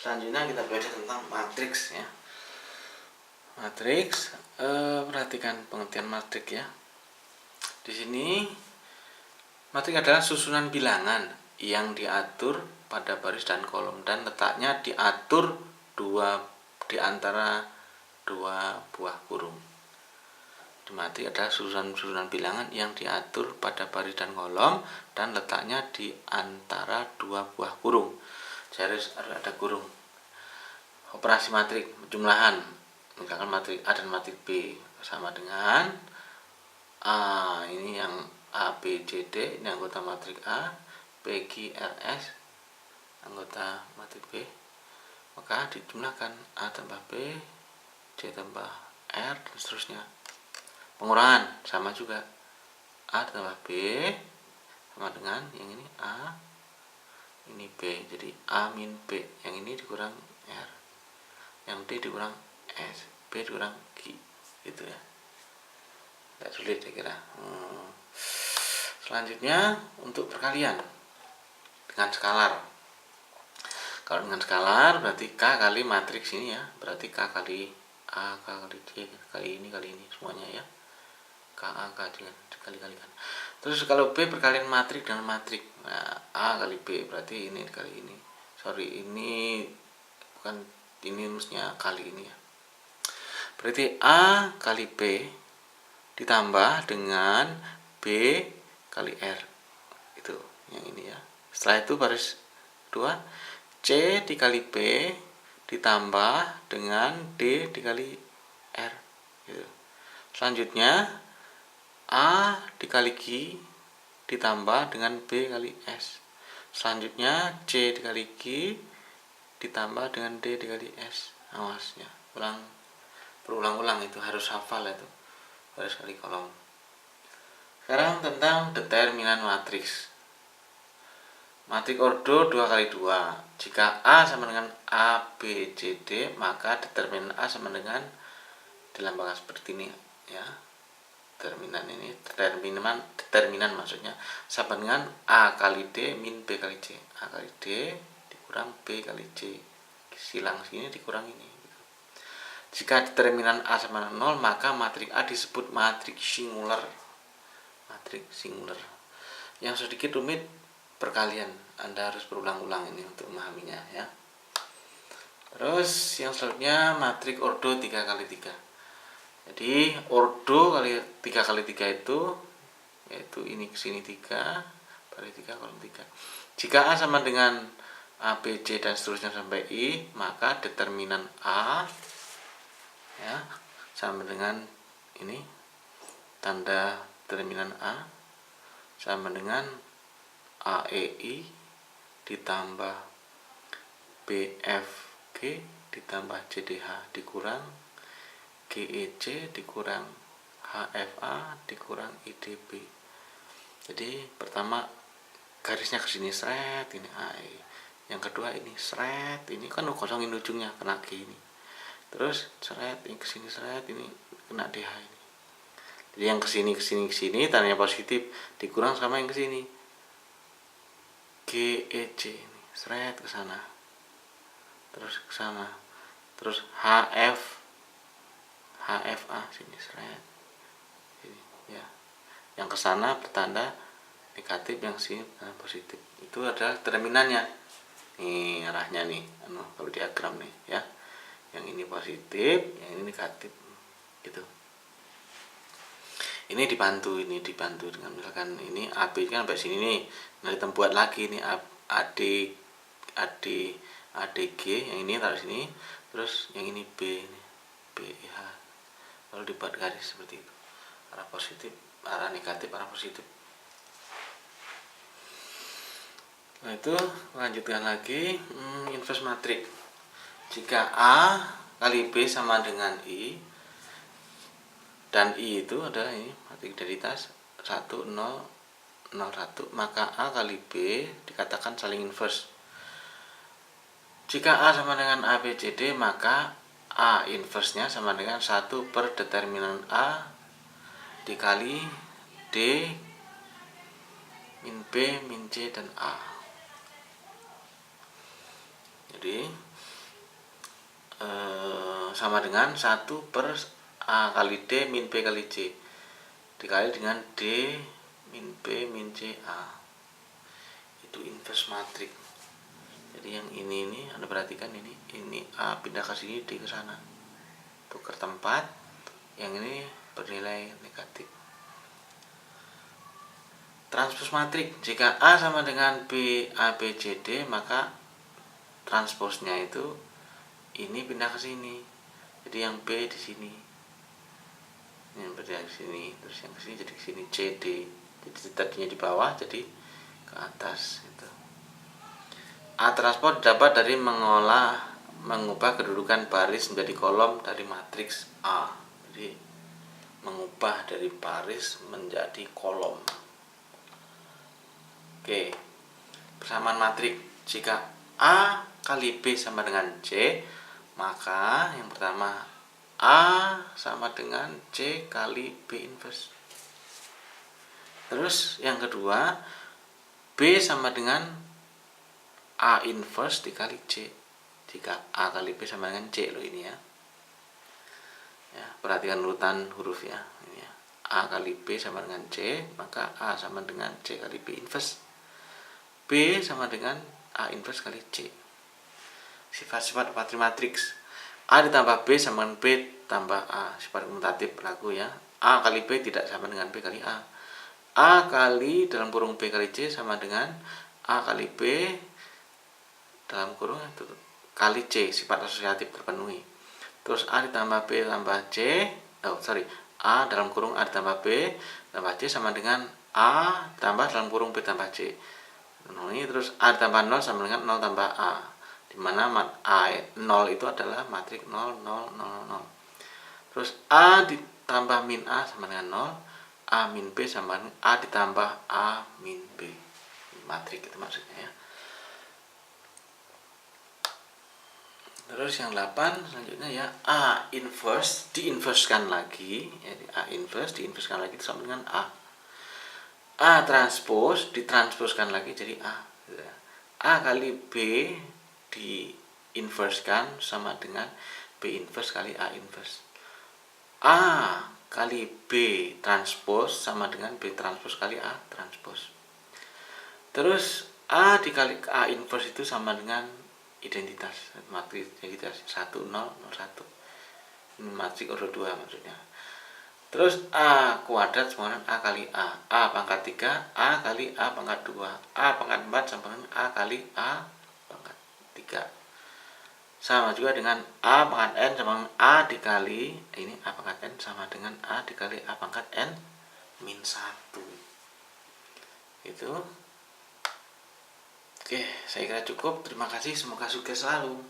Selanjutnya kita belajar tentang matriks ya. Matriks, perhatikan pengertian matriks ya. Di sini matriks adalah susunan bilangan yang diatur pada baris dan kolom dan letaknya diatur di antara dua buah kurung. Di matriks adalah susunan bilangan yang diatur pada baris dan kolom dan letaknya di antara dua buah kurung. Jadi harus ada kurung. Operasi matriks jumlahan, misalkan matriks A dan matriks B sama dengan A, ini yang A, B, C, D, ini anggota matriks A, P, Q, R, S anggota matriks B, maka dijumlahkan A tambah B, C tambah R dan seterusnya. Pengurangan sama juga, A tambah B sama dengan yang ini A, ini B, jadi A min B, yang ini dikurang R, yang D dikurang S, B dikurang Q, gitu ya. Tidak sulit saya kira. Selanjutnya untuk perkalian dengan skalar. Kalau dengan skalar berarti K kali matriks ini ya, berarti K kali A, K kali D, kali ini semuanya ya. K, A, K dikali-kalikan. Terus kalau B perkalian matriks dengan matriks, nah, A kali B berarti ini kali ini. Ini bukan, ini mestinya kali ini ya. Berarti A kali B ditambah dengan B kali R, itu yang ini ya. Setelah itu baris kedua, C dikali B ditambah dengan D dikali R, gitu. Selanjutnya A dikali Q ditambah dengan B kali S. Selanjutnya C dikali Q ditambah dengan D dikali S. Awas ya, berulang-ulang, itu harus hafal itu, baris kali kolom. Sekarang tentang determinan matriks. Matriks ordo 2 kali 2. Jika A sama dengan A, B, C, D, maka determinan A sama dengan, dilambangkan seperti ini ya. Determinan maksudnya sama dengan A kali D min B kali C. A kali D dikurang B kali C. Silang sini dikurang ini. Jika determinan A sama dengan 0, maka matriks A disebut matriks singular. Matriks singular. Yang sedikit rumit perkalian, Anda harus berulang-ulang ini untuk memahaminya ya. Terus yang selanjutnya matriks ordo 3 kali 3. Jadi ordo 3 kali 3 itu yaitu ini kesini 3, baris 3, kolom 3. Jika A sama dengan A, B, C dan seterusnya sampai I, maka determinan A ya sama dengan ini, tanda determinan A sama dengan AEI ditambah BFG ditambah CDH dikurang GEC dikurang HFA dikurang IDB. Jadi pertama garisnya ke sini seret, ini AE. Yang kedua ini seret, ini kan kosongin ujungnya kena G ini. Terus seret, ini ke sini seret, ini kena DH ini. Jadi yang ke sini tandanya positif dikurang sama yang ke sini. GEC ini seret ke sana. Terus ke sana. Terus HFA sini seret. Ini ya. Yang ke sana bertanda negatif, yang sini bertanda positif. Itu adalah determinannya. Nih arahnya nih, kalau diagram nih ya. Yang ini positif, yang ini negatif. Gitu. Ini dibantu dengan misalkan ini AB kan sampai sini nih. Nah, kita buat lagi nih ADG, yang ini taruh sini, terus yang ini B ini, BH. Lalu dibuat garis seperti itu. Arah positif, arah negatif, arah positif. Nah, itu lanjutkan lagi inverse matriks. Jika A kali B sama dengan I, dan I itu adalah ini matriks identitas 1, 0, 0, 1, maka A kali B dikatakan saling inverse. Jika A sama dengan A, B, C, D, maka A inverse-nya sama dengan 1 per determinan A dikali D min B min C dan A. Jadi sama dengan 1 per A kali D min B kali C dikali dengan D min B min C A. Itu inverse matrik. Jadi yang ini Anda perhatikan ini A pindah ke sini, D ke sana. Tukar tempat. Yang ini bernilai negatif. Transpos matrik, jika A sama dengan B, A, B, C, D, maka transposnya itu ini pindah ke sini. Jadi yang B di sini. Yang pindah ke sini, terus yang ke sini jadi ke sini C, D. Jadi tadinya di bawah jadi ke atas gitu. A transpos dapat dari mengubah kedudukan baris menjadi kolom dari matriks A. Jadi mengubah dari baris menjadi kolom. Oke, persamaan matrik. Jika A kali B sama dengan C, maka yang pertama A sama dengan C kali B inverse. Terus yang kedua B sama dengan A inverse dikali C. Jika A kali B sama dengan C loh ini ya. Ya, perhatikan urutan huruf ya. Ini ya. A kali B sama dengan C, maka A sama dengan C kali B inverse. B sama dengan A inverse kali C. Sifat-sifat matriks. A ditambah B sama dengan B tambah A. Sifat komutatif berlaku ya. A kali B tidak sama dengan B kali A. A kali dalam kurung B kali C sama dengan A kali B dalam kurung kali C. Sifat asosiatif terpenuhi. Terus A ditambah B tambah C. A dalam kurung A ditambah B tambah C sama dengan A tambah dalam kurung B tambah C. Ini terus A ditambah 0 sama dengan 0 tambah A, dimana A 0 itu adalah matrik 0, 0, 0, 0. Terus A ditambah min A sama dengan 0, A min B sama dengan A ditambah A min B. Matrik itu maksudnya ya. Terus yang 8 selanjutnya ya, A inverse diinversekan lagi, jadi A inverse diinversekan lagi itu sama dengan A transpose ditransposkan lagi jadi A. A kali B diinversekan sama dengan B inverse kali A inverse. A kali B transpose sama dengan B transpose kali A transpose. Terus A dikali A inverse itu sama dengan identitas, matriks identitas 1, 0, 0, 1. Ini matriks order 2 maksudnya. Terus A kuadrat sama dengan A kali A. A pangkat 3, A kali A pangkat 2. A pangkat 4 sama dengan A kali A pangkat 3. Sama juga dengan A pangkat N sama dengan A dikali, ini A pangkat N sama dengan A dikali A pangkat N min 1. Itu. Oke, saya kira cukup. Terima kasih, semoga sukses selalu.